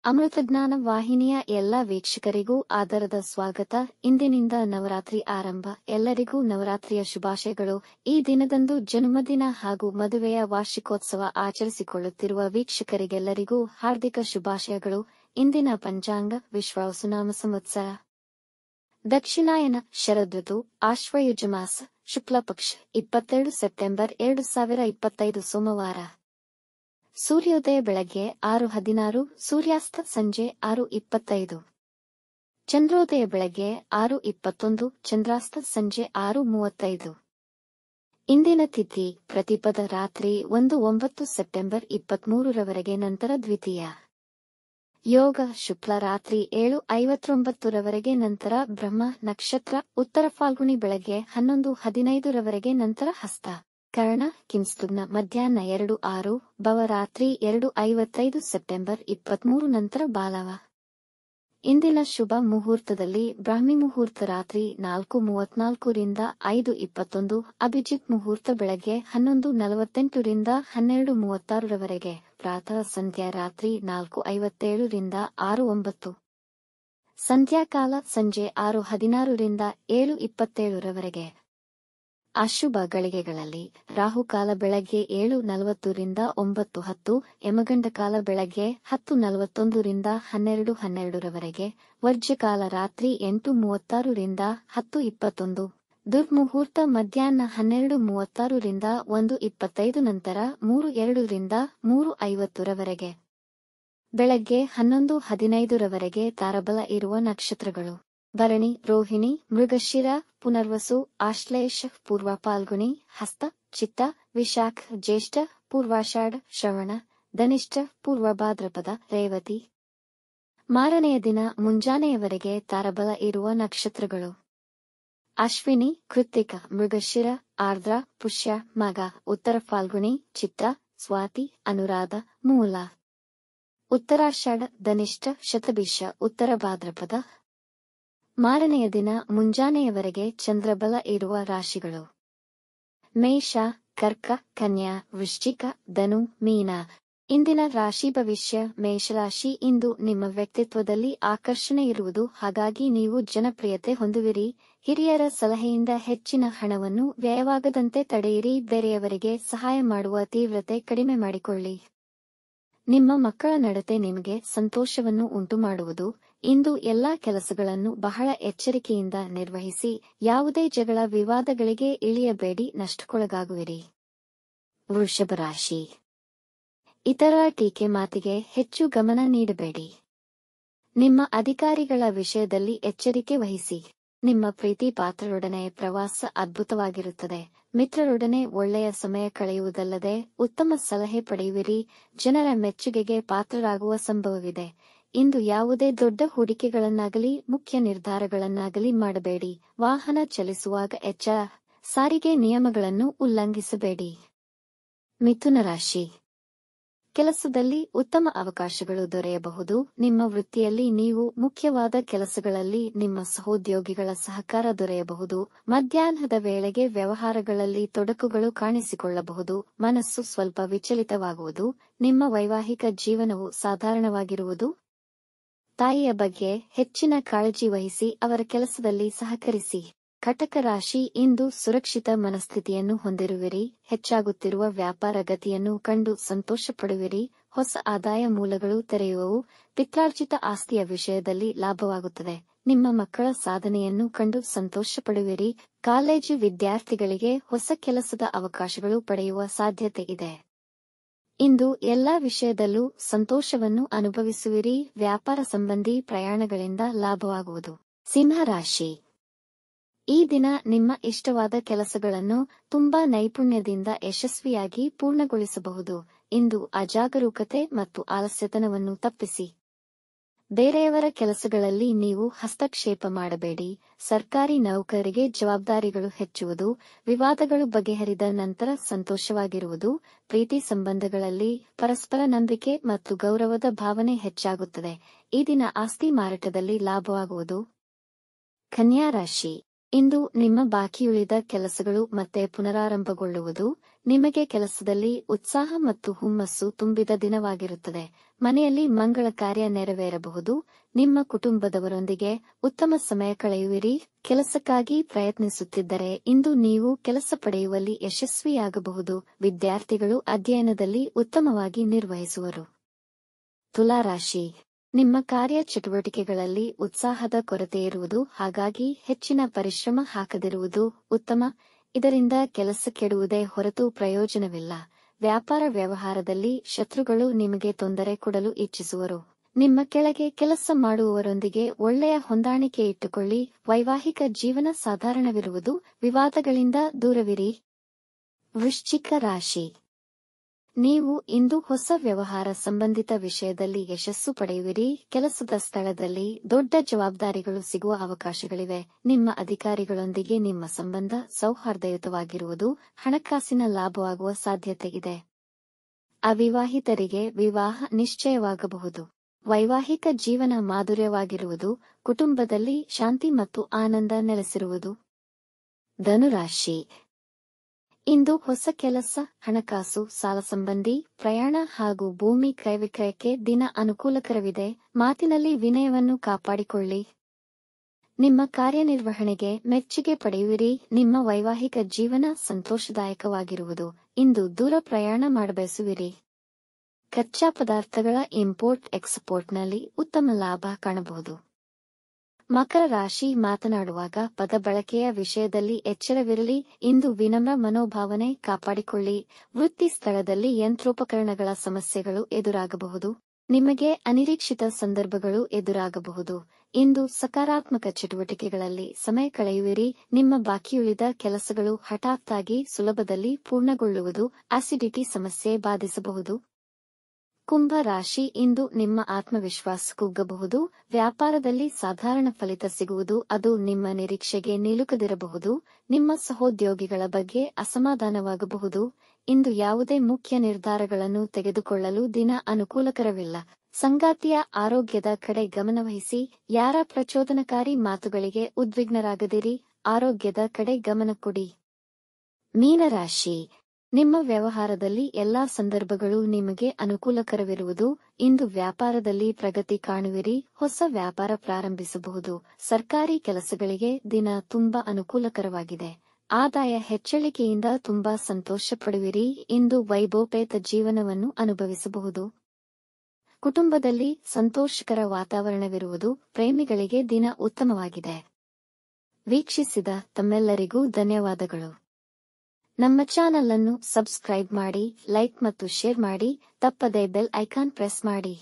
ಅಮೃತಜ್ಞಾನ ವಾಹಿನಿಯ ಎಲ್ಲ ವೀಕ್ಷಕರಿಗೂ ಆದರದ ಸ್ವಾಗತ. ಇಂದಿನಿಂದ ನವರಾತ್ರಿ ಆರಂಭ. ಎಲ್ಲರಿಗೂ ನವರಾತ್ರಿಯ ಶುಭಾಶಯಗಳು. ಈ ದಿನದಂದು ಜನ್ಮದಿನ ಹಾಗೂ ಮದುವೆಯ ವಾರ್ಷಿಕೋತ್ಸವ ಆಚರಿಸಿಕೊಳ್ಳುತ್ತಿರುವ ವೀಕ್ಷಕರಿಗೆಲ್ಲರಿಗೂ ಹಾರ್ದಿಕ ಶುಭಾಶಯಗಳು. ಇಂದಿನ ಪಂಚಾಂಗ ವಿಶ್ವಾವಸುನಾಮ ಸಂವತ್ಸರ ದಕ್ಷಿಣಾಯನ ಶರದೃತು ಆಶ್ವಯುಜ ಮಾಸ ಶುಕ್ಲಪಕ್ಷ 22 ಸೆಪ್ಟೆಂಬರ್ 2025 ಸೋಮವಾರ. ಸೂರ್ಯೋದಯ ಬೆಳಗ್ಗೆ 6:16, ಸೂರ್ಯಾಸ್ತ ಸಂಜೆ 6:25. ಚಂದ್ರೋದಯ ಬೆಳಗ್ಗೆ 6:21, ಚಂದ್ರಾಸ್ತ ಸಂಜೆ 6:35. ಇಂದಿನ ತಿಥಿ ಪ್ರತಿಪದ ರಾತ್ರಿ 1-9 ಸೆಪ್ಟೆಂಬರ್ 23ರವರೆಗೆ, ನಂತರ ದ್ವಿತೀಯ. ಯೋಗ ಶುಕ್ಲ ರಾತ್ರಿ 7:59ರವರೆಗೆ, ನಂತರ ಬ್ರಹ್ಮ ನಕ್ಷತ್ರ ಉತ್ತರ ಫಾಲ್ಗುಣಿ ಬೆಳಗ್ಗೆ 11:15ರವರೆಗೆ, ನಂತರ ಹಸ್ತ ಕರ್ಣ ಕಿಂಸ್ತುಗ್ನ ಮಧ್ಯಾಹ್ನ 2:06, ಭವ ರಾತ್ರಿ 2:55 ಸೆಪ್ಟೆಂಬರ್ 23, ನಂತರ ಬಾಲವ. ಇಂದಿನ ಶುಭ ಮುಹೂರ್ತದಲ್ಲಿ ಬ್ರಾಹ್ಮಿ ಮುಹೂರ್ತ ರಾತ್ರಿ 4:34 ರಿಂದ 5:21, ಅಭಿಜಿತ್ ಮುಹೂರ್ತ ಬೆಳಗ್ಗೆ 11:48 ರಿಂದ 12:36ರವರೆಗೆ, ಪ್ರಾತಃ ಸಂಧ್ಯಾ ರಾತ್ರಿ 4:57 ರಿಂದ 6:09, ಸಂಧ್ಯಾಕಾಲ ಸಂಜೆ 6:16 ರಿಂದ 7:27ರವರೆಗೆ. ಅಶುಭ ಗಳಿಗೆಗಳಲ್ಲಿ ರಾಹುಕಾಲ ಬೆಳಗ್ಗೆ 7:40 ರಿಂದ 9:10, ಯಮಗಂಡ ಕಾಲ ಬೆಳಗ್ಗೆ 10:41 ರಿಂದ 12:12ರವರೆಗೆ, ವರ್ಜ್ಯಕಾಲ ರಾತ್ರಿ 8:36 ರಿಂದ 10:21, ದುರ್ಮುಹೂರ್ತ ಮಧ್ಯಾಹ್ನ 12:36 ರಿಂದ 1:25, ನಂತರ 3:02 ರಿಂದ 3:50ರವರೆಗೆ. ಬೆಳಗ್ಗೆ 11:15ರವರೆಗೆ ತಾರಬಲ ಇರುವ ನಕ್ಷತ್ರಗಳು: ಭರಣಿ, ರೋಹಿಣಿ, ಮೃಗಶಿರ, ಪುನರ್ವಸು, ಆಶ್ಲೇಷ, ಪೂರ್ವ ಫಾಲ್ಗುಣಿ, ಹಸ್ತ, ಚಿತ್ತ, ವಿಶಾಖ, ಜ್ಯೇಷ್ಠ, ಪೂರ್ವಾಷಾಢ, ಶ್ರವಣ, ಧನಿಷ್ಠ, ಪೂರ್ವ ಭಾದ್ರಪದ, ರೇವತಿ. ಮಾರನೆಯ ದಿನ ಮುಂಜಾನೆಯವರೆಗೆ ತಾರಬಲ ಇರುವ ನಕ್ಷತ್ರಗಳು: ಅಶ್ವಿನಿ, ಕೃತ್ತಿಕ, ಮೃಗಶಿರ, ಆರ್ದ್ರ, ಪುಷ್ಯ, ಮಗ, ಉತ್ತರ ಫಾಲ್ಗುಣಿ, ಚಿತ್ರ, ಸ್ವಾತಿ, ಅನುರಾಧ, ಮೂಲ. ಉತ್ತರಾಷಾಢ, ಧನಿಷ್ಠ, ಶತಭಿಷ, ಉತ್ತರ ಭಾದ್ರಪದ. ಮಾರನೆಯ ದಿನ ಮುಂಜಾನೆಯವರೆಗೆ ಚಂದ್ರಬಲ ಇರುವ ರಾಶಿಗಳು: ಮೇಷ, ಕರ್ಕ, ಕನ್ಯಾ, ವೃಶ್ಚಿಕ, ಧನು, ಮೀನ. ಇಂದಿನ ರಾಶಿ ಭವಿಷ್ಯ: ಮೇಷರಾಶಿ, ಇಂದು ನಿಮ್ಮ ವ್ಯಕ್ತಿತ್ವದಲ್ಲಿ ಆಕರ್ಷಣೆ ಇರುವುದು, ಹಾಗಾಗಿ ನೀವು ಜನಪ್ರಿಯತೆ ಹೊಂದುವಿರಿ. ಹಿರಿಯರ ಸಲಹೆಯಿಂದ ಹೆಚ್ಚಿನ ಹಣವನ್ನು ವ್ಯಯವಾಗದಂತೆ ತಡೆಯಿರಿ. ಬೇರೆಯವರಿಗೆ ಸಹಾಯ ಮಾಡುವ ತೀವ್ರತೆ ಕಡಿಮೆ ಮಾಡಿಕೊಳ್ಳಿ. ನಿಮ್ಮ ಮಕ್ಕಳ ನಡತೆ ನಿಮಗೆ ಸಂತೋಷವನ್ನು ಉಂಟುಮಾಡುವುದು. ಇಂದು ಎಲ್ಲಾ ಕೆಲಸಗಳನ್ನು ಬಹಳ ಎಚ್ಚರಿಕೆಯಿಂದ ನಿರ್ವಹಿಸಿ. ಯಾವುದೇ ಜಗಳ ವಿವಾದಗಳಿಗೆ ಇಳಿಯಬೇಡಿ, ನಷ್ಟಕ್ಕೊಳಗಾಗುವಿರಿ. ವೃಷಭ ರಾಶಿ: ಇತರರ ಟೀಕೆ ಮಾತಿಗೆ ಹೆಚ್ಚು ಗಮನ ನೀಡಬೇಡಿ. ನಿಮ್ಮ ಅಧಿಕಾರಿಗಳ ವಿಷಯದಲ್ಲಿ ಎಚ್ಚರಿಕೆ ವಹಿಸಿ. ನಿಮ್ಮ ಪ್ರೀತಿ ಪಾತ್ರರೊಡನೆ ಪ್ರವಾಸ ಅದ್ಭುತವಾಗಿರುತ್ತದೆ. ಮಿತ್ರರೊಡನೆ ಒಳ್ಳೆಯ ಸಮಯ ಕಳೆಯುವುದಲ್ಲದೆ ಉತ್ತಮ ಸಲಹೆ ಪಡೆಯುವಿರಿ. ಜನರ ಮೆಚ್ಚುಗೆಗೆ ಪಾತ್ರರಾಗುವ ಸಂಭವವಿದೆ. ಇಂದು ಯಾವುದೇ ದೊಡ್ಡ ಹೂಡಿಕೆಗಳನ್ನಾಗಲಿ ಮುಖ್ಯ ನಿರ್ಧಾರಗಳನ್ನಾಗಲಿ ಮಾಡಬೇಡಿ. ವಾಹನ ಚಲಿಸುವಾಗ ಎಚ್ಚರ. ಸಾರಿಗೆ ನಿಯಮಗಳನ್ನು ಉಲ್ಲಂಘಿಸಬೇಡಿ. ಮಿಥುನ ರಾಶಿ: ಕೆಲಸದಲ್ಲಿ ಉತ್ತಮ ಅವಕಾಶಗಳು ದೊರೆಯಬಹುದು. ನಿಮ್ಮ ವೃತ್ತಿಯಲ್ಲಿ ನೀವು ಮುಖ್ಯವಾದ ಕೆಲಸಗಳಲ್ಲಿ ನಿಮ್ಮ ಸಹೋದ್ಯೋಗಿಗಳ ಸಹಕಾರ ದೊರೆಯಬಹುದು. ಮಧ್ಯಾಹ್ನದ ವೇಳೆಗೆ ವ್ಯವಹಾರಗಳಲ್ಲಿ ತೊಡಕುಗಳು ಕಾಣಿಸಿಕೊಳ್ಳಬಹುದು. ಮನಸ್ಸು ಸ್ವಲ್ಪ ವಿಚಲಿತವಾಗುವುದು. ನಿಮ್ಮ ವೈವಾಹಿಕ ಜೀವನವು ಸಾಧಾರಣವಾಗಿರುವುದು. ತಾಯಿಯ ಬಗ್ಗೆ ಹೆಚ್ಚಿನ ಕಾಳಜಿ ವಹಿಸಿ ಅವರ ಕೆಲಸದಲ್ಲಿ ಸಹಕರಿಸಿ. ಕಟಕ ರಾಶಿ: ಇಂದು ಸುರಕ್ಷಿತ ಮನಸ್ಥಿತಿಯನ್ನು ಹೊಂದಿರುವಿರಿ. ಹೆಚ್ಚಾಗುತ್ತಿರುವ ವ್ಯಾಪಾರ ಗತಿಯನ್ನು ಕಂಡು ಸಂತೋಷ ಪಡುವಿರಿ. ಹೊಸ ಆದಾಯ ಮೂಲಗಳು ತೆರೆಯುವವು. ಪಿತ್ರಾರ್ಜಿತ ಆಸ್ತಿಯ ವಿಷಯದಲ್ಲಿ ಲಾಭವಾಗುತ್ತದೆ. ನಿಮ್ಮ ಮಕ್ಕಳ ಸಾಧನೆಯನ್ನು ಕಂಡು ಸಂತೋಷ ಪಡುವಿರಿ. ಕಾಲೇಜು ವಿದ್ಯಾರ್ಥಿಗಳಿಗೆ ಹೊಸ ಕೆಲಸದ ಅವಕಾಶಗಳು ಪಡೆಯುವ ಸಾಧ್ಯತೆ ಇದೆ. ಇಂದು ಎಲ್ಲಾ ವಿಷಯದಲ್ಲೂ ಸಂತೋಷವನ್ನು ಅನುಭವಿಸುವಿರಿ. ವ್ಯಾಪಾರ ಸಂಬಂಧಿ ಪ್ರಯಾಣಗಳಿಂದ ಲಾಭವಾಗುವುದು. ಸಿಂಹ ರಾಶಿ: ಈ ದಿನ ನಿಮ್ಮ ಇಷ್ಟವಾದ ಕೆಲಸಗಳನ್ನು ತುಂಬಾ ನೈಪುಣ್ಯದಿಂದ ಯಶಸ್ವಿಯಾಗಿ ಪೂರ್ಣಗೊಳಿಸಬಹುದು. ಇಂದು ಅಜಾಗರೂಕತೆ ಮತ್ತು ಆಲಸ್ಯತನವನ್ನು ತಪ್ಪಿಸಿ. ಬೇರೆಯವರ ಕೆಲಸಗಳಲ್ಲಿ ನೀವು ಹಸ್ತಕ್ಷೇಪ ಮಾಡಬೇಡಿ. ಸರ್ಕಾರಿ ನೌಕರರಿಗೆ ಜವಾಬ್ದಾರಿಗಳು ಹೆಚ್ಚುವುದು. ವಿವಾದಗಳು ಬಗೆಹರಿದ ನಂತರ ಸಂತೋಷವಾಗಿರುವುದು. ಪ್ರೀತಿ ಸಂಬಂಧಗಳಲ್ಲಿ ಪರಸ್ಪರ ನಂಬಿಕೆ ಮತ್ತು ಗೌರವದ ಭಾವನೆ ಹೆಚ್ಚಾಗುತ್ತದೆ. ಈ ದಿನ ಆಸ್ತಿ ಮಾರಾಟದಲ್ಲಿ ಲಾಭವಾಗುವುದು. ಕನ್ಯಾ ರಾಶಿ: ಇಂದು ನಿಮ್ಮ ಬಾಕಿಯುಳಿದ ಕೆಲಸಗಳು ಮತ್ತೆ ಪುನರಾರಂಭಗೊಳ್ಳುವುದು. ನಿಮಗೆ ಕೆಲಸದಲ್ಲಿ ಉತ್ಸಾಹ ಮತ್ತು ಹುಮ್ಮಸ್ಸು ತುಂಬಿದ ದಿನವಾಗಿರುತ್ತದೆ. ಮನೆಯಲ್ಲಿ ಮಂಗಳ ಕಾರ್ಯ ನೆರವೇರಬಹುದು. ನಿಮ್ಮ ಕುಟುಂಬದವರೊಂದಿಗೆ ಉತ್ತಮ ಸಮಯ ಕಳೆಯುವಿರಿ. ಕೆಲಸಕ್ಕಾಗಿ ಪ್ರಯತ್ನಿಸುತ್ತಿದ್ದರೆ ಇಂದು ನೀವು ಕೆಲಸ ಪಡೆಯುವಲ್ಲಿ ಯಶಸ್ವಿಯಾಗಬಹುದು. ವಿದ್ಯಾರ್ಥಿಗಳು ಅಧ್ಯಯನದಲ್ಲಿ ಉತ್ತಮವಾಗಿ ನಿರ್ವಹಿಸುವರು. ತುಲಾ ರಾಶಿ. ನಿಮ್ಮ ಕಾರ್ಯ ಚಟುವಟಿಕೆಗಳಲ್ಲಿ ಉತ್ಸಾಹದ ಕೊರತೆಯಿರುವುದು, ಹಾಗಾಗಿ ಹೆಚ್ಚಿನ ಪರಿಶ್ರಮ ಹಾಕದಿರುವುದು ಉತ್ತಮ. ಇದರಿಂದ ಕೆಲಸ ಕೆಡುವುದೇ ಹೊರತು ಪ್ರಯೋಜನವಿಲ್ಲ. ವ್ಯಾಪಾರ ವ್ಯವಹಾರದಲ್ಲಿ ಶತ್ರುಗಳು ನಿಮಗೆ ತೊಂದರೆ ಕೊಡಲು ಇಚ್ಛಿಸುವರು. ನಿಮ್ಮ ಕೆಳಗೆ ಕೆಲಸ ಮಾಡುವವರೊಂದಿಗೆ ಒಳ್ಳೆಯ ಹೊಂದಾಣಿಕೆ ಇಟ್ಟುಕೊಳ್ಳಿ. ವೈವಾಹಿಕ ಜೀವನ ಸಾಧಾರಣವಿರುವುದು. ವಿವಾದಗಳಿಂದ ದೂರವಿರಿ. ವೃಶ್ಚಿಕ ರಾಶಿ. ನೀವು ಇಂದು ಹೊಸ ವ್ಯವಹಾರ ಸಂಬಂಧಿತ ವಿಷಯದಲ್ಲಿ ಯಶಸ್ಸು ಪಡೆಯುವಿರಿ. ಕೆಲಸದ ಸ್ಥಳದಲ್ಲಿ ದೊಡ್ಡ ಜವಾಬ್ದಾರಿಗಳು ಸಿಗುವ ಅವಕಾಶಗಳಿವೆ. ನಿಮ್ಮ ಅಧಿಕಾರಿಗಳೊಂದಿಗೆ ನಿಮ್ಮ ಸಂಬಂಧ ಸೌಹಾರ್ದಯುತವಾಗಿರುವುದು. ಹಣಕಾಸಿನ ಲಾಭವಾಗುವ ಸಾಧ್ಯತೆ ಇದೆ. ಅವಿವಾಹಿತರಿಗೆ ವಿವಾಹ ನಿಶ್ಚಯವಾಗಬಹುದು. ವೈವಾಹಿಕ ಜೀವನ ಮಾಧುರ್ಯವಾಗಿರುವುದು. ಕುಟುಂಬದಲ್ಲಿ ಶಾಂತಿ ಮತ್ತು ಆನಂದ ನೆಲೆಸಿರುವುದು. ಧನುರಾಶಿ. ಇಂದು ಹೊಸ ಕೆಲಸ, ಹಣಕಾಸು, ಸಾಲ ಸಂಬಂಧಿ ಪ್ರಯಾಣ ಹಾಗೂ ಭೂಮಿ ಕ್ರಯವಿಕ್ರಯಕ್ಕೆ ದಿನ ಅನುಕೂಲಕರವಿದೆ. ಮಾತಿನಲ್ಲಿ ವಿನಯವನ್ನು ಕಾಪಾಡಿಕೊಳ್ಳಿ. ನಿಮ್ಮ ಕಾರ್ಯನಿರ್ವಹಣೆಗೆ ಮೆಚ್ಚುಗೆ ಪಡೆಯುವಿರಿ. ನಿಮ್ಮ ವೈವಾಹಿಕ ಜೀವನ ಸಂತೋಷದಾಯಕವಾಗಿರುವುದು. ಇಂದು ದೂರ ಪ್ರಯಾಣ ಮಾಡಬಯಸುವಿರಿ. ಕಚ್ಚಾ ಪದಾರ್ಥಗಳ ಇಂಪೋರ್ಟ್ ಎಕ್ಸ್ಪೋರ್ಟ್ನಲ್ಲಿ ಉತ್ತಮ ಲಾಭ ಕಾಣಬಹುದು. ಮಕರ ರಾಶಿ. ಮಾತನಾಡುವಾಗ ಪದ ಬಳಕೆಯ ವಿಷಯದಲ್ಲಿ ಎಚ್ಚರವಿರಲಿ. ಇಂದು ವಿನಮ್ರ ಮನೋಭಾವನೆ ಕಾಪಾಡಿಕೊಳ್ಳಿ. ವೃತ್ತಿ ಸ್ಥಳದಲ್ಲಿ ಯಂತ್ರೋಪಕರಣಗಳ ಸಮಸ್ಯೆಗಳು ಎದುರಾಗಬಹುದು. ನಿಮಗೆ ಅನಿರೀಕ್ಷಿತ ಸಂದರ್ಭಗಳು ಎದುರಾಗಬಹುದು. ಇಂದು ಸಕಾರಾತ್ಮಕ ಚಟುವಟಿಕೆಗಳಲ್ಲಿ ಸಮಯ ಕಳೆಯುವಿರಿ. ನಿಮ್ಮ ಬಾಕಿಯುಳಿದ ಕೆಲಸಗಳು ಹಠಾತ್ತಾಗಿ ಸುಲಭದಲ್ಲಿ ಪೂರ್ಣಗೊಳ್ಳುವುದು. ಅಸಿಡಿಟಿ ಸಮಸ್ಯೆ ಬಾಧಿಸಬಹುದು. ಕುಂಭ ರಾಶಿ. ಇಂದು ನಿಮ್ಮ ಆತ್ಮವಿಶ್ವಾಸ ಕುಗ್ಗಬಹುದು. ವ್ಯಾಪಾರದಲ್ಲಿ ಸಾಧಾರಣ ಫಲಿತ ಸಿಗುವುದು. ಅದು ನಿಮ್ಮ ನಿರೀಕ್ಷೆಗೆ ನಿಲುಕದಿರಬಹುದು. ನಿಮ್ಮ ಸಹೋದ್ಯೋಗಿಗಳ ಬಗ್ಗೆ ಅಸಮಾಧಾನವಾಗಬಹುದು. ಇಂದು ಯಾವುದೇ ಮುಖ್ಯ ನಿರ್ಧಾರಗಳನ್ನು ತೆಗೆದುಕೊಳ್ಳಲು ದಿನ ಅನುಕೂಲಕರವಿಲ್ಲ. ಸಂಗಾತಿಯ ಆರೋಗ್ಯದ ಕಡೆ ಗಮನವಹಿಸಿ. ಯಾರ ಪ್ರಚೋದನಕಾರಿ ಮಾತುಗಳಿಗೆ ಉದ್ವಿಗ್ನರಾಗದಿರಿ. ಆರೋಗ್ಯದ ಕಡೆ ಗಮನ ಕೊಡಿ. ಮೀನರಾಶಿ. ನಿಮ್ಮ ವ್ಯವಹಾರದಲ್ಲಿ ಎಲ್ಲಾ ಸಂದರ್ಭಗಳು ನಿಮಗೆ ಅನುಕೂಲಕರವಿರುವುದು. ಇಂದು ವ್ಯಾಪಾರದಲ್ಲಿ ಪ್ರಗತಿ ಕಾಣುವಿರಿ. ಹೊಸ ವ್ಯಾಪಾರ ಪ್ರಾರಂಭಿಸಬಹುದು. ಸರ್ಕಾರಿ ಕೆಲಸಗಳಿಗೆ ದಿನ ತುಂಬಾ ಅನುಕೂಲಕರವಾಗಿದೆ. ಆದಾಯ ಹೆಚ್ಚಳಿಕೆಯಿಂದ ತುಂಬಾ ಸಂತೋಷ ಪಡುವಿರಿ. ಇಂದು ವೈಭವೋಪೇತ ಜೀವನವನ್ನು ಅನುಭವಿಸಬಹುದು. ಕುಟುಂಬದಲ್ಲಿ ಸಂತೋಷಕರ ವಾತಾವರಣವಿರುವುದು. ಪ್ರೇಮಿಗಳಿಗೆ ದಿನ ಉತ್ತಮವಾಗಿದೆ. ವೀಕ್ಷಿಸಿದ ತಮ್ಮೆಲ್ಲರಿಗೂ ಧನ್ಯವಾದಗಳು. ನಮ್ಮ ಚಾನಲ್ ಅನ್ನು ಸಬ್ಸ್ಕ್ರೈಬ್ ಮಾಡಿ, ಲೈಕ್ ಮತ್ತು ಶೇರ್ ಮಾಡಿ. ತಪ್ಪದೇ ಬೆಲ್ ಐಕಾನ್ ಪ್ರೆಸ್ ಮಾಡಿ.